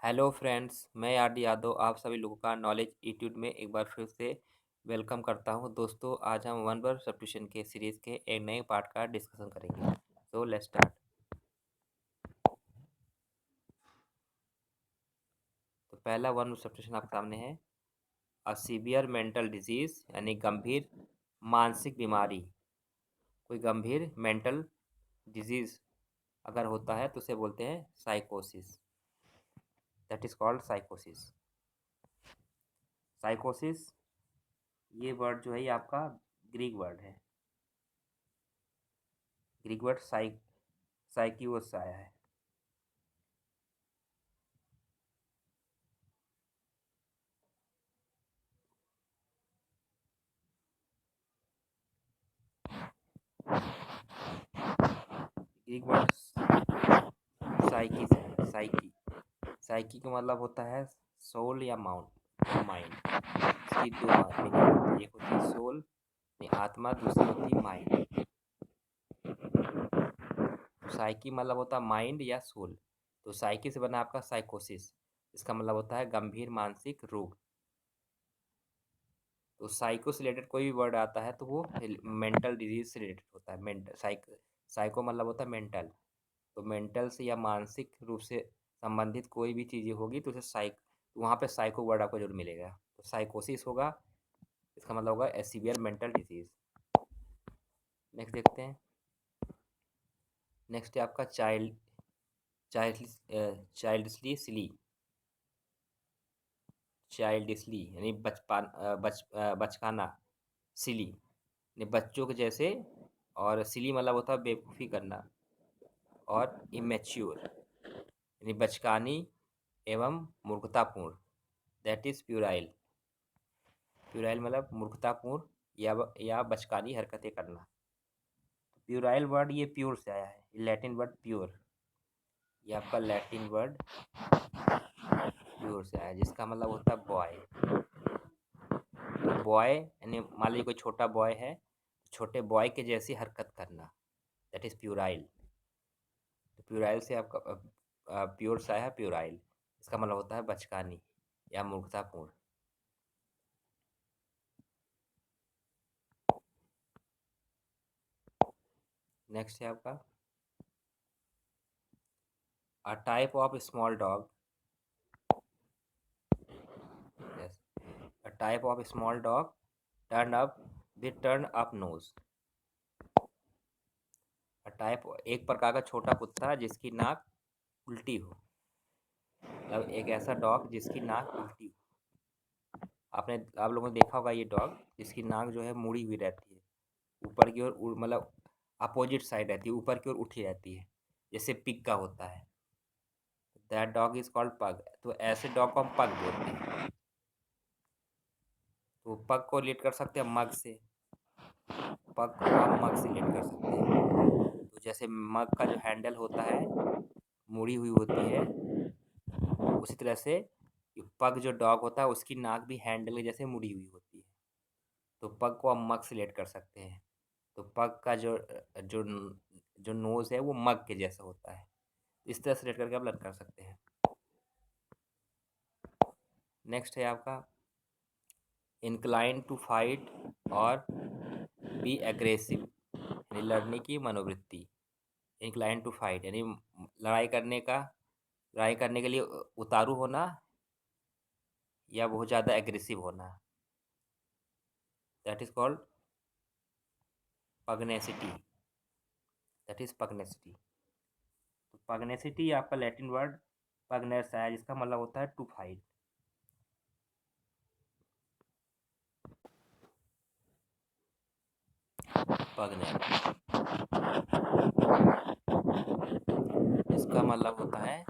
Hello friends, मैं R D Yadav आप सभी लोगों का नॉलेज इंस्टीट्यूट में एक बार फिर से वेलकम करता हूं। दोस्तों, आज हम वन वर्ड सब्स्टिट्यूशन के सीरीज़ के एक नए पार्ट का डिस्कशन करेंगे। So let's start. तो पहला वन वर्ड सब्स्टिट्यूशन आपके सामने है अ सीवियर मेंटल डिजीज, यानी गंभीर मानसिक बीमारी। कोई गंभीर मेंटल डिजीज अगर होता है तो उसे बोलते हैं साइकोसिस। दैट इज कॉल्ड साइकोसिस। साइकोसिस ये वर्ड जो है ये आपका ग्रीक वर्ड है। ग्रीक वर्ड साइकियोस से आया है। ग्रीक वर्ड साइकी से है। साइकी साइकी का मतलब होता है सोल या माइंड। इसकी दो मीनिंग होती है, एक होती है सोल आत्मा, दूसरी होती है माइंड। साइकी मतलब होता है माइंड या सोल। तो साइकी से बना आपका साइकोसिस। इसका मतलब होता है गंभीर मानसिक रोग। तो साइको से रिलेटेड कोई भी वर्ड आता है तो वो मेंटल डिजीज से रिलेटेड होता है। साइको मतलब होता है मेंटल। तो मेंटल से या मानसिक रूप से संबंधित कोई भी चीज़ें होगी तो उसे वहाँ पे साइको वर्ड आपको जरूर मिलेगा। तो साइकोसिस होगा, इसका मतलब होगा ए सीवियर मेंटल डिजीज। नेक्स्ट देखते हैं। नेक्स्ट है आपका चाइल्डली सिली। चाइल्डिशली यानी बचकाना। सिली यानी बच्चों के जैसे। और सिली मतलब होता है बेवकूफ़ी करना। और इमेच्योर यानी बचकानी एवं मूर्खतापूर्ण। That is puerile. प्यूराइल मतलब मूर्खतापूर्ण या बचकानी हरकतें करना। प्यूराइल वर्ड ये प्योर से आया है, ये लैटिन वर्ड प्योर। ये आपका लैटिन वर्ड प्योर से आया है, जिसका मतलब होता है बॉय। बॉय यानी मान लीजिए कोई छोटा बॉय है, छोटे बॉय के जैसी हरकत करना। That is puerile. तो प्यूराइल से आपका प्योर से आया है प्यूराइल। इसका मतलब होता है बचकानी या मूर्खतापूर्ण। नेक्स्ट है आपका a type of small dog. Yes, a type of small dog turn up with turn up nose. A type एक प्रकार का छोटा कुत्ता जिसकी नाक उल्टी हो। मतलब एक ऐसा डॉग जिसकी नाक उल्टी हो। आप लोगों ने देखा होगा ये डॉग जिसकी नाक जो है मुड़ी हुई रहती है, ऊपर की ओर मतलब अपोजिट साइड रहती है, ऊपर की ओर उठी रहती है, जैसे पिग का होता है। दैट डॉग इज कॉल्ड पग। तो ऐसे डॉग को हम पग बोलते हैं। तो पग को रिलेट कर सकते हैं मग से। पग को हम मग से रिलेट कर सकते हैं। तो जैसे मग का जो हैंडल होता है मुड़ी हुई होती है, उसी तरह से पग जो डॉग होता है उसकी नाक भी हैंडल के जैसे मुड़ी हुई होती है। तो पग को हम मग से रिलेट कर सकते हैं। तो पग का जो जो नोज़ है वो मग के जैसा होता है। इस तरह से रिलेट करके आप लर्न कर सकते हैं। नेक्स्ट है आपका इंक्लाइन टू फाइट और बी एग्रेसिव, यानी लड़ने की मनोवृत्ति। इंक्लाइन टू फाइट यानी लड़ाई करने का लड़ाई करने के लिए उतारू होना या बहुत ज़्यादा एग्रेसिव होना। That is called pugnacity. That is pugnacity. तो पगनेसिटी आपका लैटिन वर्ड पगनेस है, जिसका मतलब होता है टू फाइट। पगनेस इसका मतलब होता है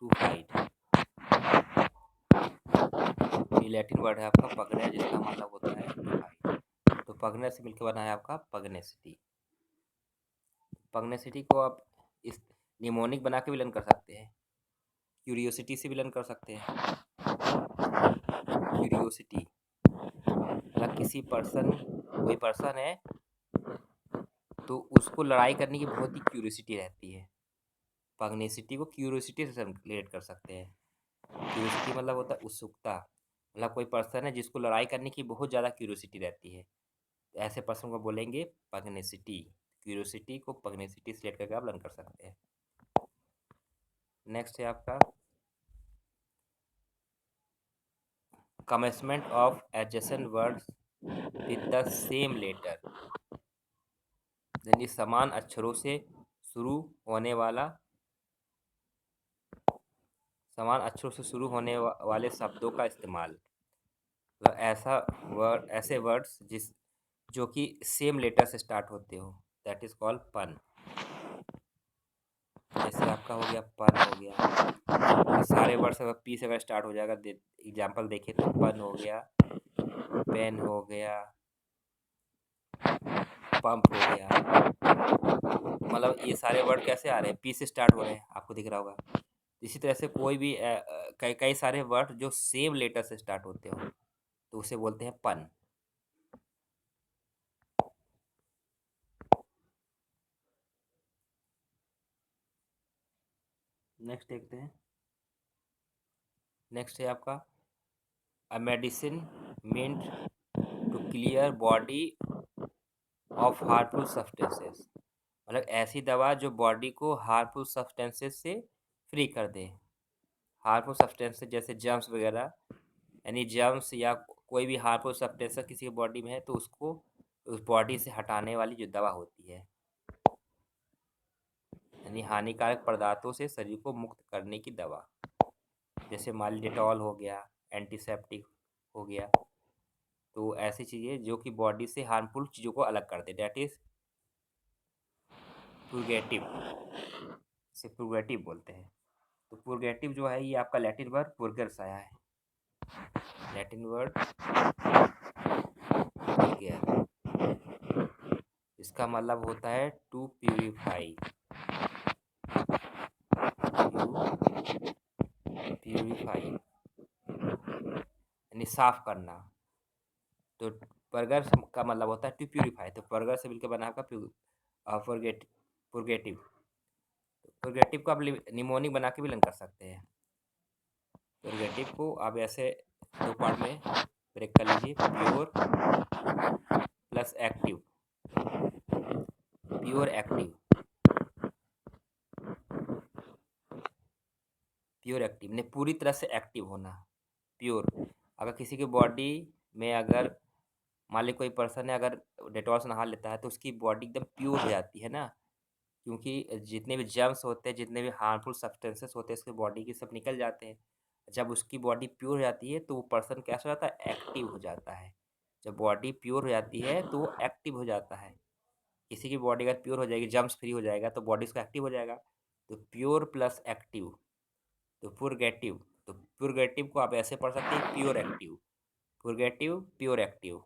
टू फाइट। ये लैटिन वर्ड है आपका पगनेस, जिसका मतलब होता है टू फाइट। तो पगनेस से मिलकर बना है आपका पगनेसिटी। पगनेसिटी को आप इस निमोनिक बना के भी लर्न कर सकते हैं। क्यूरियोसिटी से भी लर्न कर सकते हैं। क्यूरियोसिटी मतलब कोई पर्सन है तो उसको लड़ाई करने की बहुत ही क्यूरियोसिटी रहती है। पग्नेसिटी को क्यूरोसिटी से रिलेट कर सकते हैं। क्यूरोसिटी मतलब होता है उत्सुकता, मतलब कोई पर्सन है जिसको लड़ाई करने की बहुत ज़्यादा क्यूरोसिटी रहती है, तो ऐसे पर्सन को बोलेंगे पग्नेसिटी। क्यूरोसिटी को पग्नेसिटी से रिलेट करके आप लर्न कर सकते हैं। नेक्स्ट है आपका commencement of adjacent words with the same letter, यानी समान अक्षरों से शुरू होने वाला समान अक्षरों से शुरू होने वाले शब्दों का इस्तेमाल, मतलब ऐसे वर्ड्स जो कि सेम लेटर से स्टार्ट होते हो, दैट इज कॉल्ड पन। जैसे आपका हो गया पन हो गया, तो सारे वर्ड्स अगर पी से अगर स्टार्ट हो जाएगा, एग्जाम्पल देखें तो पन हो गया, पेन हो गया, पंप हो गया, मतलब ये सारे वर्ड कैसे आ रहे हैं, पी से स्टार्ट हो रहे हैं, आपको दिख रहा होगा। इसी तरह से कोई भी कई कई सारे वर्ड जो सेम लेटर से स्टार्ट होते हो तो उसे बोलते हैं पन। नेक्स्ट देखते हैं। नेक्स्ट है आपका a medicine meant to clear body of harmful substances, मतलब ऐसी दवा जो बॉडी को हार्मफुल सब्सटेंसेस से फ्री कर दे। हार्मफुल सब्सटेंसेस जैसे जर्म्स वगैरह, यानी जर्म्स या कोई भी हार्मफुल सब्सटेंस किसी की बॉडी में है तो उसको उस बॉडी से हटाने वाली जो दवा होती है, यानी हानिकारक पदार्थों से शरीर को मुक्त करने की दवा, जैसे मालिडेटॉल हो गया, एंटीसेप्टिक हो गया, तो ऐसी चीज़ें जो कि बॉडी से हार्मफुल चीज़ों को अलग कर दे, डैट इज पुर्गेटिव, इसे पुर्गेटिव बोलते हैं। तो पुर्गेटिव जो है ये आपका लैटिन वर्ड पुर्गर से आया है, लैटिन वर्ड पुर्गर, इसका मतलब होता है टू प्यूरिफाई, प्यूरिफाई यानी साफ करना। तो परगर का मतलब होता है टू प्यूरिफाई, तो परगर से मिलकर बना आपका पुर्गेटिव। पुर्गेटिव को आप निमोनिक बना के भी लर्न कर सकते हैं। पुर्गेटिव को आप ऐसे दो पार्ट में ब्रेक कर लीजिए, pure plus active. Pure active, pure active ने पूरी तरह से एक्टिव होना, प्योर। अगर किसी की बॉडी में अगर मान ली कोई पर्सन है, अगर डेटॉल से नहा लेता है तो उसकी बॉडी एकदम प्योर हो जाती है ना, क्योंकि जितने भी जर्म्स होते हैं, जितने भी हार्मफुल सब्सटेंसेस होते हैं उसके बॉडी के सब निकल जाते हैं। जब उसकी बॉडी प्योर हो जाती है तो वो पर्सन कैसा हो जाता है, एक्टिव हो जाता है। जब बॉडी प्योर हो जाती है तो वो एक्टिव हो जाता है। किसी की बॉडी अगर प्योर हो जाएगी, जर्म्स फ्री हो जाएगा तो बॉडी उसका एक्टिव हो जाएगा। तो प्योर प्लस एक्टिव, तो पुरगेटिव। तो पुरगेटिव को आप ऐसे पढ़ सकते हैं, प्योर एक्टिव, पुरगेटिव, प्योर एक्टिव,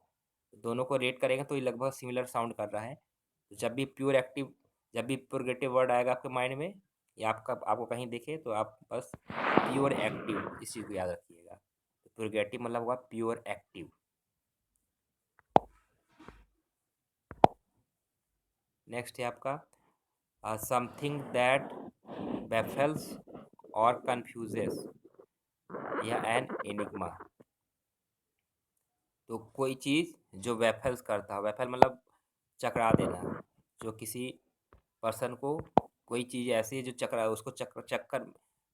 दोनों को रेट करेंगे तो ये लगभग सिमिलर साउंड कर रहा है। तो जब भी पुरगेटिव वर्ड आएगा आपके माइंड में या आपको कहीं दिखे तो आप बस प्योर एक्टिव इस चीज़ को याद रखिएगा। तो पुरगेटिव मतलब हुआ प्योर एक्टिव। नेक्स्ट है आपका समथिंग दैट बेफल्स और कन्फ्यूजेस या एन एनिग्मा, तो कोई चीज़ जो बेफल्स करता है, बेफल मतलब चकरा देना, जो किसी पर्सन को कोई चीज़ ऐसी है जो चकरा उसको चक्कर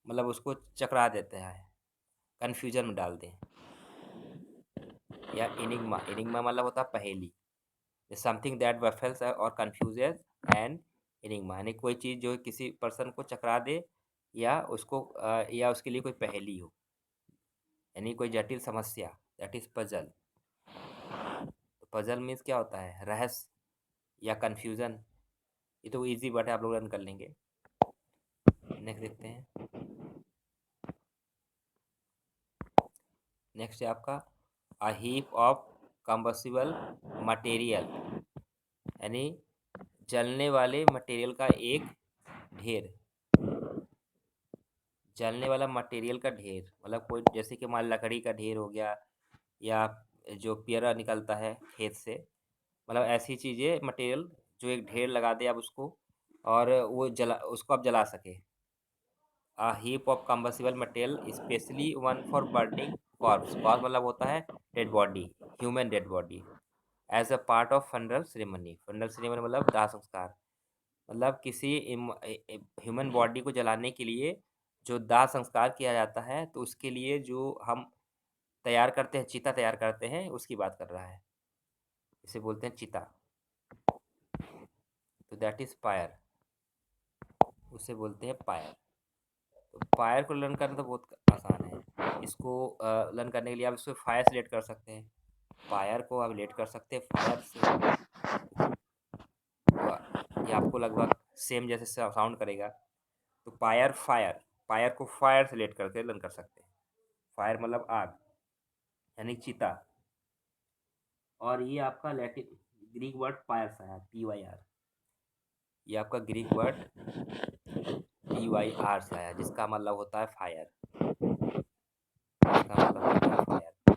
मतलब उसको चकरा देते हैं, कन्फ्यूजन में डाल दें। या एनिग्मा, एनिग्मा मतलब होता है पहेली, समथिंग दैट बेफल्स और कन्फ्यूजेस एंड एनिग्मा, यानी कोई चीज़ जो किसी पर्सन को चकरा दे या उसके लिए कोई पहेली हो, यानी कोई जटिल समस्या, दैट इज पजल। तो पजल मीन्स क्या होता है, रहस्य या कन्फ्यूज़न। ये तो इजी वर्ड है, आप लोग रन कर लेंगे। नेक्स्ट देखते हैं। नेक्स्ट है आपका अ हीप ऑफ कंबसिबल मटेरियल, यानी जलने वाले मटेरियल का एक ढेर, जलने वाला मटेरियल का ढेर मतलब कोई जैसे कि मान लकड़ी का ढेर हो गया या जो पियरा निकलता है खेत से, मतलब ऐसी चीज़ें मटेरियल जो एक ढेर लगा दे आप उसको और वो जला उसको आप जला सके। A heap of combustible material specially one for burning corpse. Corpse मतलब होता है dead body, human dead body, as a part of funeral ceremony. Funeral ceremony मतलब दाह संस्कार, मतलब किसी ह्यूमन बॉडी को जलाने के लिए जो दाह संस्कार किया जाता है, तो उसके लिए जो हम तैयार करते हैं, चिता तैयार करते हैं, उसकी बात कर रहा है। इसे बोलते हैं चिता। तो दैट इज फायर, उसे बोलते हैं फायर। तो फायर को लर्न करना तो बहुत आसान है। इसको लर्न करने के लिए आप इसको फायर से रिलेट कर सकते हैं। फायर को आप रिलेट कर सकते हैं फायर से। तो ये आपको लगभग सेम जैसे साउंड करेगा। तो फायर फायर, फायर को फायर से रिलेट करके लर्न कर सकते हैं। फायर मतलब आग, यानी चिता। और ये आपका लैटिन ग्रीक वर्ड फायर से है, PYR। ये आपका ग्रीक वर्ड PYR से आया, जिसका मतलब होता है फायर। इसका मतलब होता है फायर।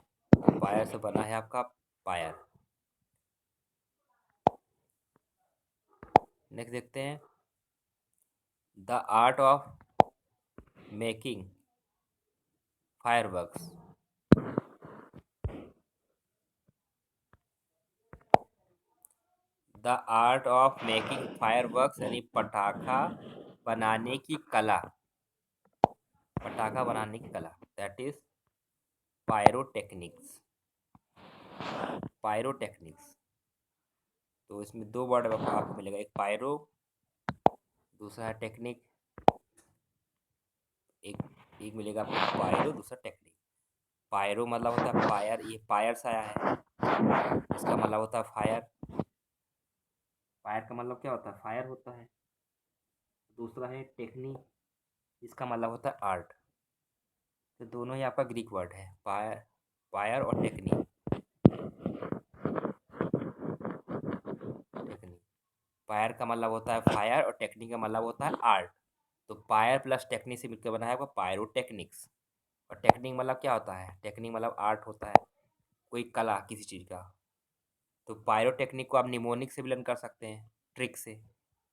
फायर से बना है आपका फायर। नेक्स्ट देखते हैं, the art of making fireworks. The art of making fireworks यानी पटाखा बनाने की कला। पटाखा बनाने की कला, दैट इज पायरोटेक्निक्स। पायरोटेक्निक्स। तो इसमें दो वर्ड आपको मिलेगा, एक पायरो, दूसरा है टेक्निक। एक एक मिलेगा आपको पायरो, दूसरा टेक्निक। पायरो मतलब होता है फायर, ये फायर से आया है, इसका मतलब होता है फायर। फायर का मतलब क्या होता है, फायर होता है। दूसरा है टेक्निक, इसका मतलब होता है आर्ट। तो दोनों ही आपका ग्रीक वर्ड है, फायर, फायर और टेक्निक। टेक्निक, फायर का मतलब होता है फायर और टेक्निक का मतलब होता है आर्ट। तो फायर प्लस टेक्निक से मिलकर बना है आपका पायरोटेक्निक्स। और टेक्निक मतलब क्या होता है, टेक्निक मतलब आर्ट होता है, कोई कला किसी चीज़ का। तो पायरोटेक्निक को आप निमोनिक से भी लर्न कर सकते हैं, ट्रिक से।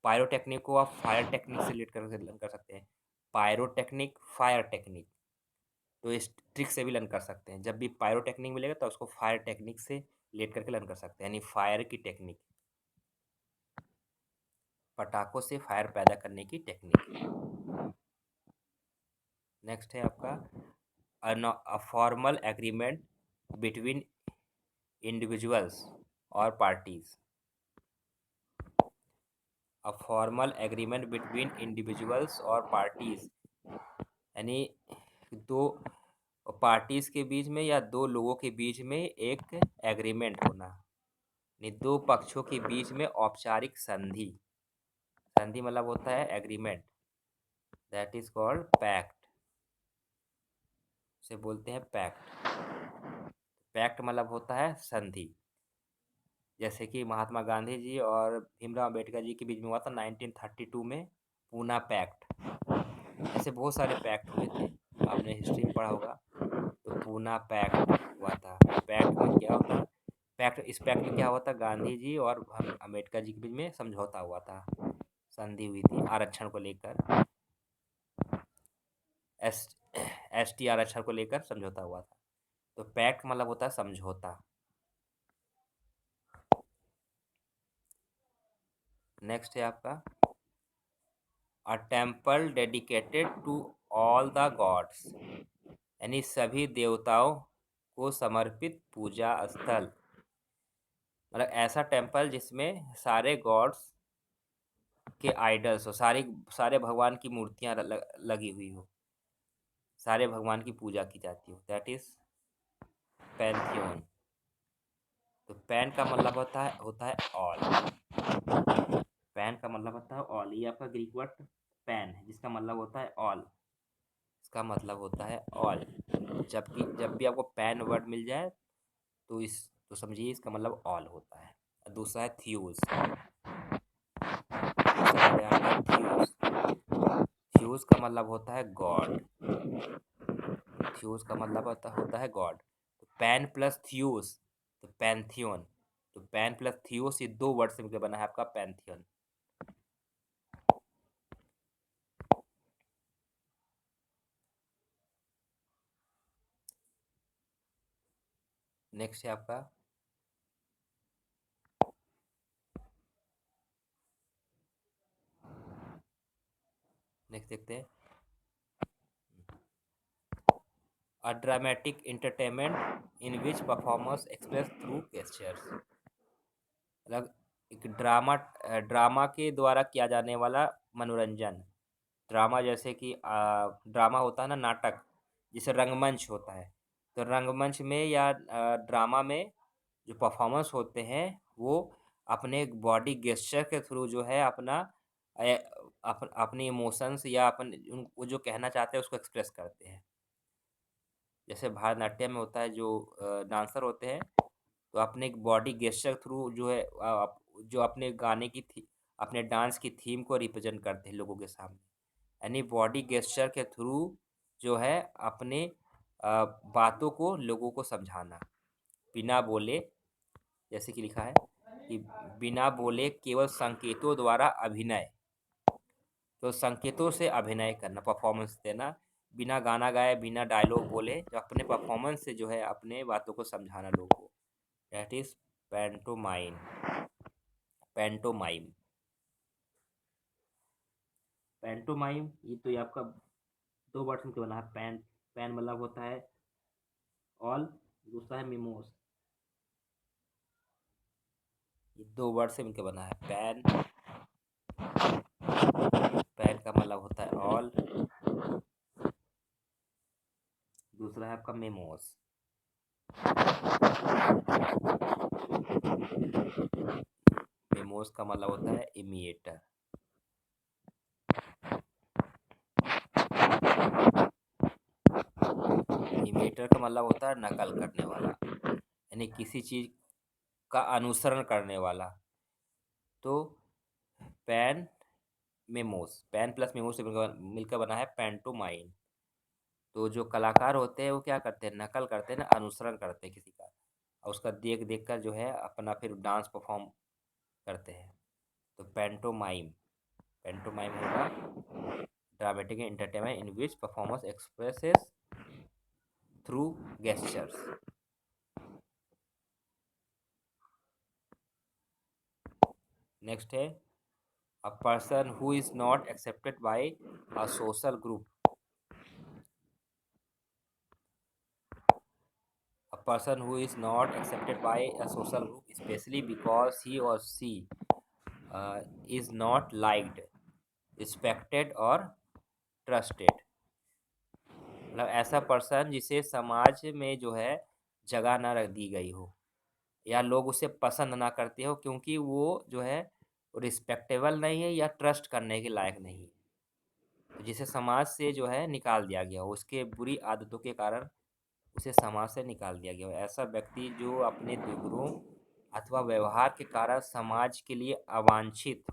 पायरोटेक्निक को आप फायर टेक्निक से रिलेट करके लर्न कर सकते हैं, पायरोटेक्निक फायर टेक्निक। तो इस ट्रिक से भी लर्न कर सकते हैं। जब भी पायरोटेक्निक मिलेगा तो उसको फायर टेक्निक से रिलेट करके लर्न कर सकते हैं, यानी फायर की टेक्निक, पटाखों से फायर पैदा करने की टेक्निक। नेक्स्ट है आपका a formal agreement between individuals और parties. A formal agreement between individuals और पार्टीज, यानी दो पार्टीज के बीच में या दो लोगों के बीच में एक एग्रीमेंट होना, यानी दो पक्षों के बीच में औपचारिक संधि। संधि मतलब होता है agreement, that is called pact. से बोलते हैं पैक्ट। पैक्ट मतलब होता है संधि। जैसे कि महात्मा गांधी जी और भीमराव अम्बेडकर जी के बीच में हुआ था 1932 में पूना पैक्ट। ऐसे बहुत सारे पैक्ट हुए थे, आपने हिस्ट्री में पढ़ा होगा। तो पूना पैक्ट हुआ था। पैक्ट में क्या होता, पैक्ट, इस पैक्ट में क्या हुआ था, गांधी जी और हम अम्बेडकर जी के बीच में समझौता हुआ था, संधि हुई थी आरक्षण को लेकर। एस ST आरक्षण को लेकर समझौता हुआ था। तो पैक्ट मतलब होता है समझौता। नेक्स्ट है आपका a temple dedicated to all the gods, यानी सभी देवताओं को समर्पित पूजा स्थल। मतलब ऐसा टेम्पल जिसमें सारे गॉड्स के आइडल्स हो, सारे भगवान की मूर्तियाँ लगी हुई हो, सारे भगवान की पूजा की जाती हो, दैट इज पैंथियन। तो पैन का मतलब होता है ऑल। पैन का मतलब होता है ऑल। ये आपका ग्रीक वर्ड पैन है, जिसका मतलब होता है ऑल। इसका मतलब होता है ऑल। जब भी आपको पैन वर्ड मिल जाए तो तो समझिए इसका मतलब ऑल होता है। दूसरा है थ्यूज। दूसरा है आपका थ्यूज। थ्यूज का मतलब होता है गॉड। थ्यूज का मतलब होता है गॉड। तो पैन प्लस थ्यूस, तो पैंथियन। तो पैन प्लस थ्यूस, ये दो वर्ड से मिलकर बना है आपका पैंथियन। नेक्स्ट है आपका, नेक्स्ट देखते हैं, a dramatic entertainment in which performers express through gestures. मतलब एक ड्रामा के द्वारा किया जाने वाला मनोरंजन। ड्रामा जैसे कि ड्रामा होता है ना, नाटक, जिसे रंगमंच होता है। तो रंगमंच में या ड्रामा में जो परफॉर्मेंस होते हैं वो अपने बॉडी गेस्चर के थ्रू जो है अपना अपनी इमोशंस या वो जो कहना चाहते हैं उसको एक्सप्रेस करते हैं। जैसे भारतनाट्यम में होता है, जो डांसर होते हैं तो अपने बॉडी गेस्चर थ्रू जो है जो अपने गाने की थी अपने डांस की थीम को रिप्रेजेंट करते हैं लोगों के सामने। यानी बॉडी गेस्चर के थ्रू जो है अपने बातों को लोगों को समझाना बिना बोले। जैसे कि लिखा है कि बिना बोले केवल संकेतों द्वारा अभिनय, तो संकेतों से अभिनय करना, परफॉर्मेंस देना, बिना गाना गाए बिना डायलॉग बोले, जो अपने परफॉर्मेंस से जो है अपने बातों को समझाना लोगों को, दैट इज पैंटोमाइन। पैंटोमाइम, पैंटोमाइम ये तो ये आपका दो वर्ड से बना है। पैन मतलब होता है ऑल, दूसरा है मिमोस। ये दो वर्ड से मिलकर बना है। पैन, पैन का मतलब होता है ऑल, दूसरा है आपका मेमोस। मेमोस का मतलब होता है इमिएटर। इमिएटर का मतलब होता है नकल करने वाला, यानी किसी चीज का अनुसरण करने वाला। तो pan memos, pan plus memos से मिलकर बना है पैंटोमाइन। तो जो कलाकार होते हैं वो क्या करते हैं, नकल करते हैं ना, अनुसरण करते हैं किसी का, और उसका देख देख कर जो है अपना फिर डांस परफॉर्म करते हैं। तो पैंटोमाइम, पैंटोमाइम होगा dramatic entertainment in which performance expresses through gestures. Next है, a person who is not accepted by a social group. A person who is not accepted by a social group, especially because he or she is not liked, respected or trusted। मतलब ऐसा person जिसे समाज में जो है जगह ना रख दी गई हो, या लोग उसे पसंद ना करते हो, क्योंकि वो जो है रिस्पेक्टेबल नहीं है या ट्रस्ट करने के लायक नहीं है, तो जिसे समाज से जो है निकाल दिया गया हो, उसके बुरी आदतों के कारण उसे समाज से निकाल दिया गया हो। ऐसा व्यक्ति जो अपने दुर्गुणों अथवा व्यवहार के कारण समाज के लिए अवांछित,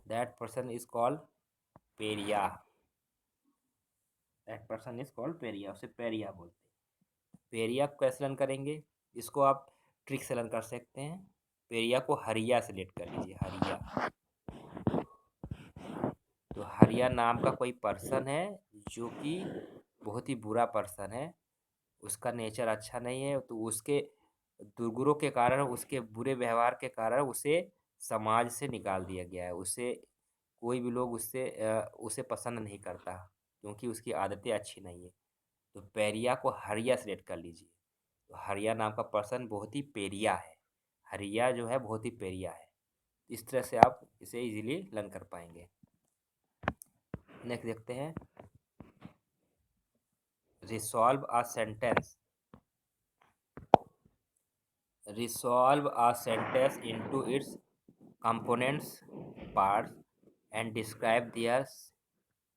that person is called pariah. That person is called pariah, उसे पेरिया बोलते हैं। पेरिया को कैसे लर्न करेंगे, इसको आप ट्रिक से लर्न कर सकते हैं। पेरिया को हरिया से लेट कर लीजिए, हरिया। तो हरिया नाम का कोई पर्सन है जो कि बहुत ही बुरा पर्सन है, उसका नेचर अच्छा नहीं है, तो उसके दुर्गुणों के कारण, उसके बुरे व्यवहार के कारण उसे समाज से निकाल दिया गया है। उसे कोई भी लोग उसे पसंद नहीं करता, क्योंकि उसकी आदतें अच्छी नहीं है। तो पेरिया को हरिया सेलेक्ट कर लीजिए। तो हरिया नाम का पर्सन बहुत ही पेरिया है, हरिया जो है बहुत ही पेरिया है। इस तरह से आप इसे इजीली लर्न कर पाएंगे। नेक्स्ट देखते हैं, resolve a sentence. Resolve a sentence into its components parts and describe their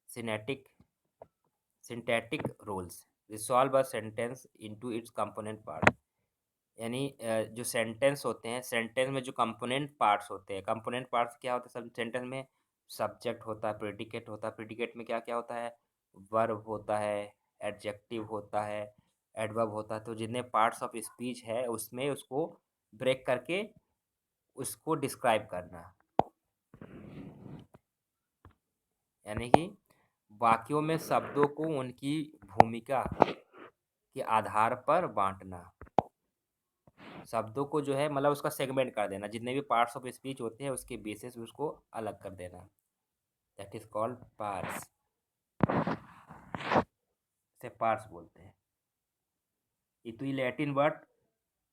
syntactic syntactic roles। Resolve a sentence into its component part, यानी जो सेंटेंस होते हैं, सेंटेंस में जो कंपोनेंट पार्ट्स होते हैं, कंपोनेंट पार्ट्स क्या होते हैं सब सेंटेंस में, सब्जेक्ट होता है, प्रेडिकेट होता है, प्रेडिकेट में क्या क्या होता है, वर्ब होता है, एडजेक्टिव होता है, एडवर्ब होता है। तो जितने पार्ट्स ऑफ स्पीच है उसमें उसको ब्रेक करके उसको डिस्क्राइब करना, यानी कि वाक्यों में शब्दों को उनकी भूमिका के आधार पर बांटना। शब्दों को जो है मतलब उसका सेगमेंट कर देना, जितने भी पार्ट्स ऑफ स्पीच होते हैं उसके बेसिस पे उसको अलग कर देना। That is called parse. इसे पार्स बोलते हैं। ये तो ये लैटिन वर्ड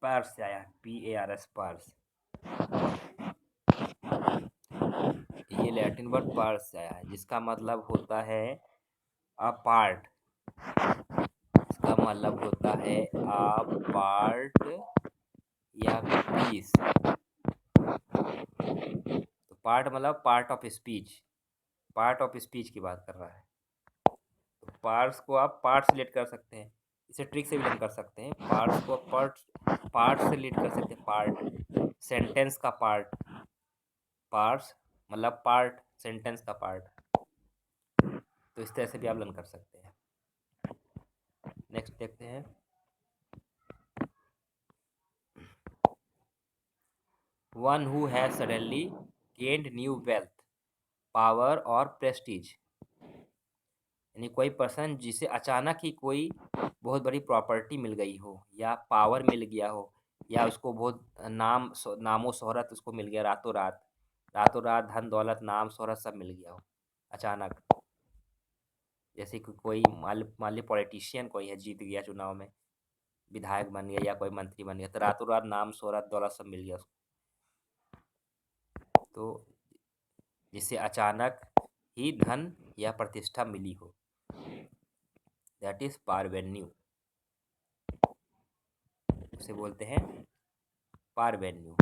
पार्स से आया, PARS, पार्स। ये लैटिन वर्ड पार्स से आया है, जिसका मतलब होता है अ पार्ट। इसका मतलब होता है अ पार्ट या पीस। तो पार्ट मतलब part of speech, part of speech की बात कर रहा है। तो पार्ट्स को आप पार्ट से रिलेट कर सकते हैं, इसे ट्रिक से भी रिलेट कर सकते हैं। पार्ट्स को पार्ट पार्ट से रिलेट कर सकते हैं। पार्ट सेंटेंस का पार्ट, पार्ट्स मतलब पार्ट सेंटेंस का पार्ट। तो इस तरह से भी आप लर्न कर सकते हैं। नेक्स्ट देखते हैं। One who has suddenly gained new wealth, power और प्रेस्टीज। यानी कोई पर्सन जिसे अचानक ही कोई बहुत बड़ी प्रॉपर्टी मिल गई हो, या पावर मिल गया हो, या उसको बहुत नामो शोहरत उसको मिल गया रातों रात। रातों रात धन दौलत नाम शोहरत सब मिल गया हो अचानक। जैसे कि कोई मान ली पॉलिटिशियन कोई है, जीत गया चुनाव में, विधायक बन गया या कोई मंत्री बन गया, तो रातों रात नाम शोहरत दौलत सब मिल गया उसको। तो जिसे अचानक ही धन या प्रतिष्ठा मिली हो, दैट इज पारवेन्यू। उसे बोलते हैं पारवेन्यू।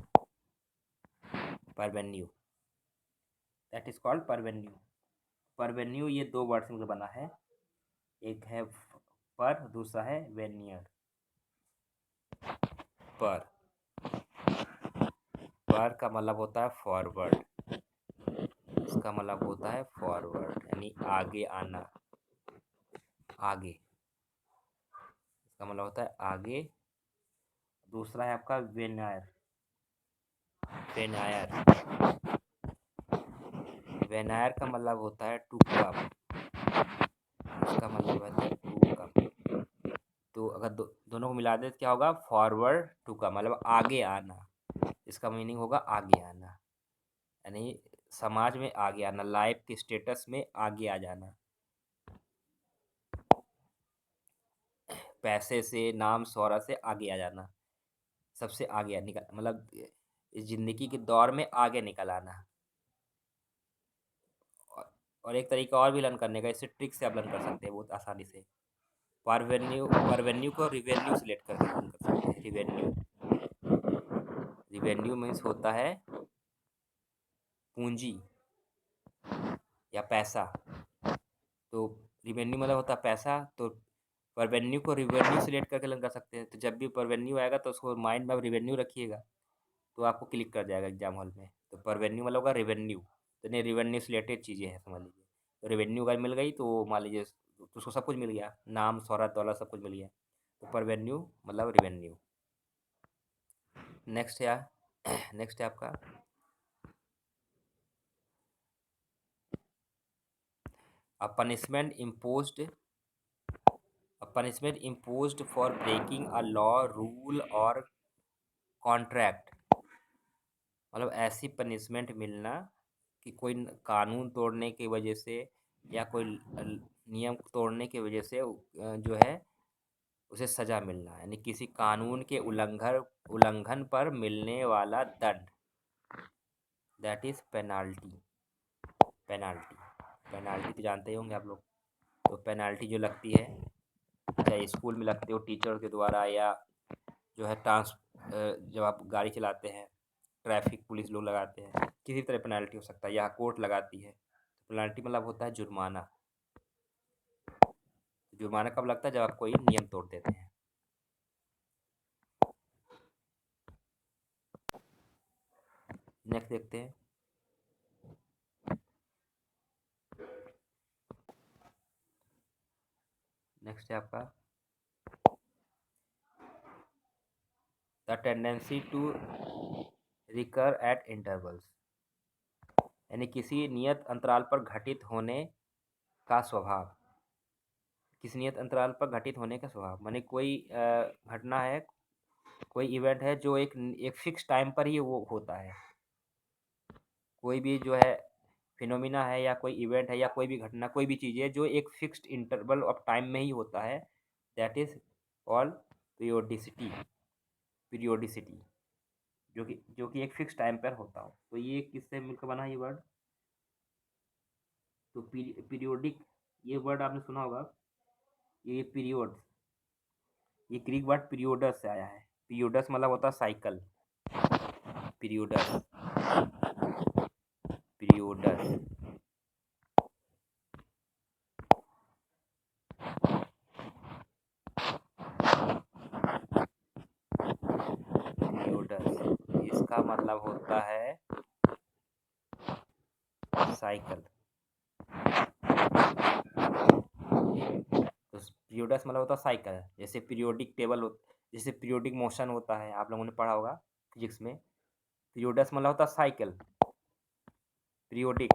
परवेन्यू, दैट इज कॉल्ड परवेन्यू। परवेन्यू ये दो वर्ड से मुझे बना है, एक है पर, दूसरा है वेनियर। पर पर का मतलब होता है फॉरवर्ड। इसका मतलब होता है फॉरवर्ड, यानी आगे आना, आगे। इसका मतलब होता है आगे। दूसरा है आपका वेनायर। वेनायर, वेनायर का मतलब होता है टू कम। इसका मतलब होता है टू कम। तो अगर दोनों को मिला दे तो क्या होगा, फॉरवर्ड टू कम, मतलब आगे आना। इसका मीनिंग होगा आगे आना, यानी समाज में आगे आना, लाइफ के स्टेटस में आगे आ जाना। पैसे से, नाम शोहरत से आगे आ जाना, सबसे आगे निकल, मतलब इस जिंदगी के दौर में आगे निकल आना। और एक तरीका और भी लर्न करने का, इससे ट्रिक से आप लर्न कर सकते हैं बहुत आसानी से। परवेन्यू को रिवेन्यू से लेट करके लर्न कर सकते हैं। रिवेन्यू, रिवेन्यू मीन्स होता है पूंजी या पैसा। तो रिवेन्यू मतलब होता है पैसा। तो परवेन्यू को रिवेन्यू से रिलेट करके लर्न कर सकते हैं। तो जब भी परवेन्यू आएगा तो उसको माइंड में आप रिवेन्यू रखिएगा, तो आपको क्लिक कर जाएगा एग्जाम हॉल में। तो परवेन्यू मतलब होगा रिवेन्यू। तो नहीं, रिवेन्यू से रिलेटेड चीज़ें हैं समझ लीजिए। तो रिवेन्यू अगर मिल गई तो मान लीजिए तो उसको सब कुछ मिल गया, नाम शोहरत दौलत सब कुछ मिल गया। तो परवेन्यू मतलब रिवेन्यू। नेक्स्ट है नेक्स्ट है आपका a punishment imposed, a punishment imposed for breaking a law, rule or contract। मतलब ऐसी पनिशमेंट मिलना कि कोई कानून तोड़ने की वजह से या कोई नियम तोड़ने की वजह से जो है उसे सजा मिलना, यानी किसी कानून के उल्लंघन पर मिलने वाला दंड, that is penalty. Penalty, penalty तो जानते ही होंगे आप लोग। तो पेनाल्टी जो लगती है, चाहे स्कूल में लगते हो टीचर के द्वारा, या जो है जब आप गाड़ी चलाते हैं ट्रैफिक पुलिस लोग लगाते हैं, किसी तरह पेनाल्टी हो सकता है, या कोर्ट लगाती है। पेनाल्टी मतलब होता है जुर्माना। जुर्माना कब लगता है, जब आप कोई नियम तोड़ देते हैं। नेक्स्ट देखते हैं। नेक्स्ट है आपका the tendency to recur at intervals, यानी किसी नियत अंतराल पर घटित होने का स्वभाव। किस नियत अंतराल पर घटित होने का स्वभाव, माने कोई घटना है, कोई इवेंट है जो एक फिक्स टाइम पर ही वो होता है। कोई भी जो है फिनोमिना है या कोई इवेंट है या कोई भी घटना, कोई भी चीज़ है जो एक फिक्स्ड इंटरवल ऑफ टाइम में ही होता है, that is called periodicity. Periodicity जो कि एक फिक्स टाइम पर होता हो। तो ये किससे मिलकर बना ये वर्ड? तो पीरियोडिक, ये वर्ड आपने सुना होगा, ये पीरियोड, ये ग्रीक वर्ड पीरियोडस से आया है। पीरियोडस मतलब होता है साइकिल। पीरियोडस, पीरियोडस। पीरियोडस इसका मतलब होता है साइकिल। तो पीरियोडस मतलब होता है साइकिल। जैसे पीरियोडिक टेबल हो, जैसे पीरियोडिक मोशन होता है, आप लोगों ने पढ़ा होगा फिजिक्स में। पीरियोडस मतलब होता है साइकिल। पीरियोडिक,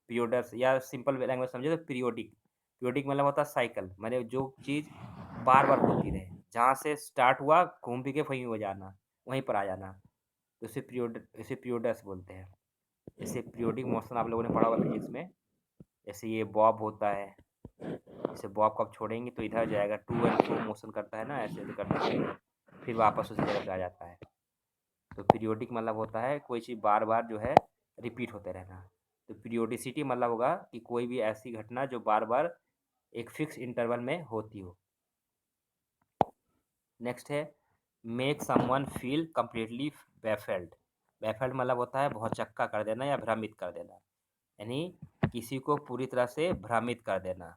पीरियोडस या सिंपल लैंग्वेज समझे तो पीरियोडिक। पीरियोडिक मतलब होता है साइकिल, माने जो चीज़ बार बार होती रहे, जहाँ से स्टार्ट हुआ घूम फिर के वहीं हो जाना, वहीं पर आ जाना, तो इसे पीरियोडस बोलते हैं। जैसे पीरियोडिक मोशन आप लोगों ने पढ़ा होगा फिजिक्स में। जैसे ये बॉब होता है, जैसे बॉब को आप छोड़ेंगे तो इधर जाएगा, टू एंड फ्रो मोशन करता है ना, ऐसे ऐसे करता है, फिर वापस उसी जगह पे आ जाता है। तो पीरियोडिक मतलब होता है कोई चीज़ बार बार जो है रिपीट होते रहना। तो पीरियोडिसिटी मतलब होगा कि कोई भी ऐसी घटना जो बार बार एक फिक्स इंटरवल में होती हो। नेक्स्ट है make someone feel completely baffled. Baffled मतलब होता है भौचक्का कर देना या भ्रमित कर देना, यानी किसी को पूरी तरह से भ्रमित कर देना।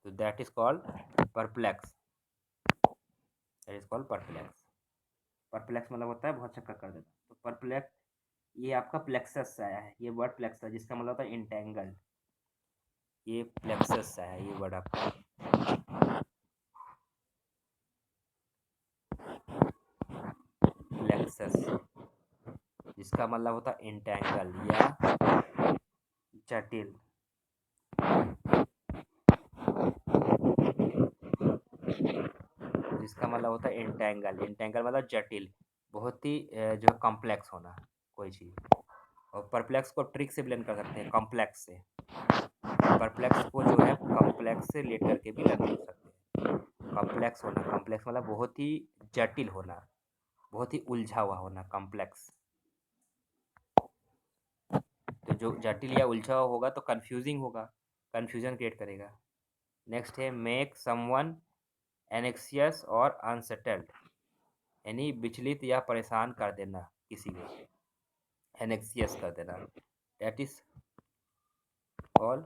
तो that is called perplex. That is called perplex. Perplex मतलब होता है भौचक्का कर देना। तो परप्लेक्स ये आपका प्लेक्सस से आया है, ये वर्ड प्लेक्सस, जिसका मतलब होता है इंटेंगल्ड। ये प्लेक्सस से आया है ये वर्ड आपका। प्लेक्सस जिसका मतलब होता है इंटेंगल या जटिल। जिसका मतलब होता है इंटेंगल। इंटेंगल मतलब जटिल, बहुत ही जो है कॉम्प्लेक्स होना कोई चीज़। और परप्लेक्स को ट्रिक से ब्लेंड कर सकते हैं कॉम्प्लेक्स से। परप्लेक्स को जो है कॉम्प्लेक्स से लेट करके भी लर्न कर सकते हैं। कॉम्प्लेक्स होना, कॉम्प्लेक्स मतलब बहुत ही जटिल होना, बहुत ही उलझा हुआ होना, कॉम्प्लेक्स। तो जो जटिल या उलझा हुआ होगा तो कंफ्यूजिंग होगा, कंफ्यूजन क्रिएट करेगा। नेक्स्ट है मेक समवन एनेक्सियस और अनसेटल्ड, यानी विचलित या परेशान कर देना किसी को, एनेक्सियस कर देना। That is called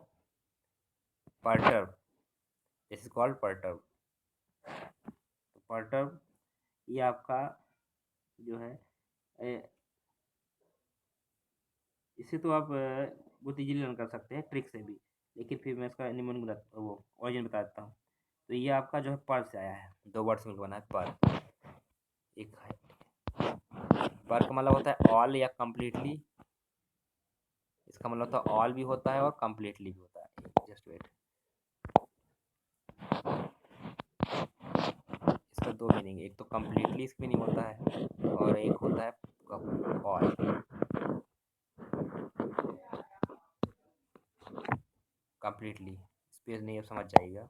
perturb. This is called perturb. तो परटर्ब ये आपका जो है इसे तो आप बहुत ईजिली लर्न कर सकते हैं ट्रिक से भी, लेकिन फिर मैं इसका निमन वो ऑरिजिन बता देता हूँ। तो ये आपका जो है पर से आया है, दो वर्ड्स मिलकर बना है पर। एक है पर का मतलब होता है ऑल या कम्प्लीटली। इसका मतलब होता है ऑल भी होता है और कम्प्लीटली भी होता है। जस्ट वेट, इसका दो मीनिंग, एक तो कम्प्लीटली इसका मीनिंग होता है और एक होता है ऑल। कम्प्लीटली स्पेस नहीं, अब समझ जाइएगा,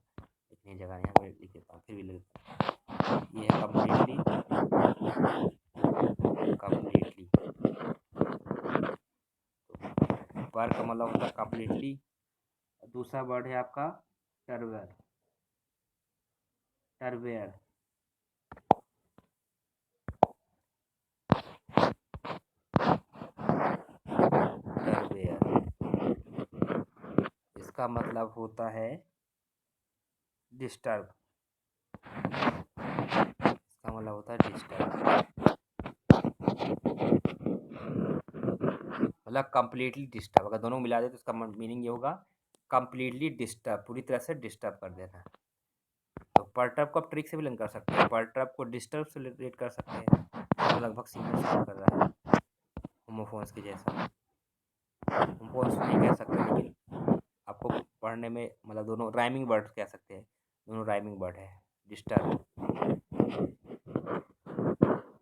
इतनी जगह यहाँ पर लिख देता हूँ, फिर भी लिख देता हूँ। ये है कम्प्लीटली, कम्प्लीटली। पर का मतलब होता है कम्प्लीटली। दूसरा वर्ड है आपका टर्वेयर। टर्वेयर, टर्वेयर इसका मतलब होता है डिस्टर्ब। इसका मतलब होता है डिस्टर्ब, मतलब कंप्लीटली डिस्टर्ब। अगर दोनों मिला दे तो इसका मीनिंग ये होगा कंप्लीटली डिस्टर्ब, पूरी तरह से डिस्टर्ब कर देना। तो परटर्ब को आप ट्रिक से भी लिंक कर सकते हैं, परटर्ब को डिस्टर्ब से रिलेट कर सकते हैं, तो लगभग सिमिलर काम कर रहा है होमोफोन्स के जैसा। होमोफोन्स नहीं कह सकते, लेकिन आपको पढ़ने में मतलब दोनों राइमिंग वर्ड कह सकते हैं, दोनों राइमिंग वर्ड है। डिस्टर्ब,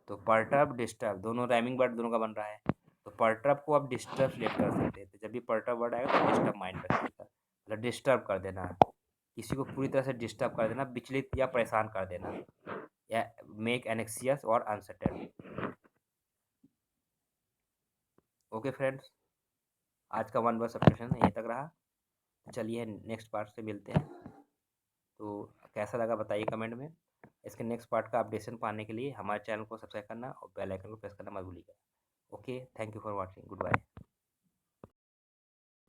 तो परटर्ब डिस्टर्ब दोनों राइमिंग वर्ड दोनों का बन रहा है। तो परटर्ब को आप डिस्टर्ब सेलेक्ट कर सकते हैं, तो जब भी परटर्ब वर्ड आएगा तो डिस्टर्ब माइंड रखिएगा, मतलब डिस्टर्ब कर देना, किसी को पूरी तरह से डिस्टर्ब कर देना, विचलित या परेशान कर देना, या मेक एनेक्सियस और अनसर्टेन। ओके फ्रेंड्स, आज का वन वर्ड सब्सक्रिप्शन यहीं तक रहा। चलिए नेक्स्ट पार्ट से मिलते हैं। तो कैसा लगा बताइए कमेंट में। इसके नेक्स्ट पार्ट का अपडेशन पाने के लिए हमारे चैनल को सब्सक्राइब करना और बेल आइकन को प्रेस करना मत भूलिएगा। Okay, thank you for watching, good bye.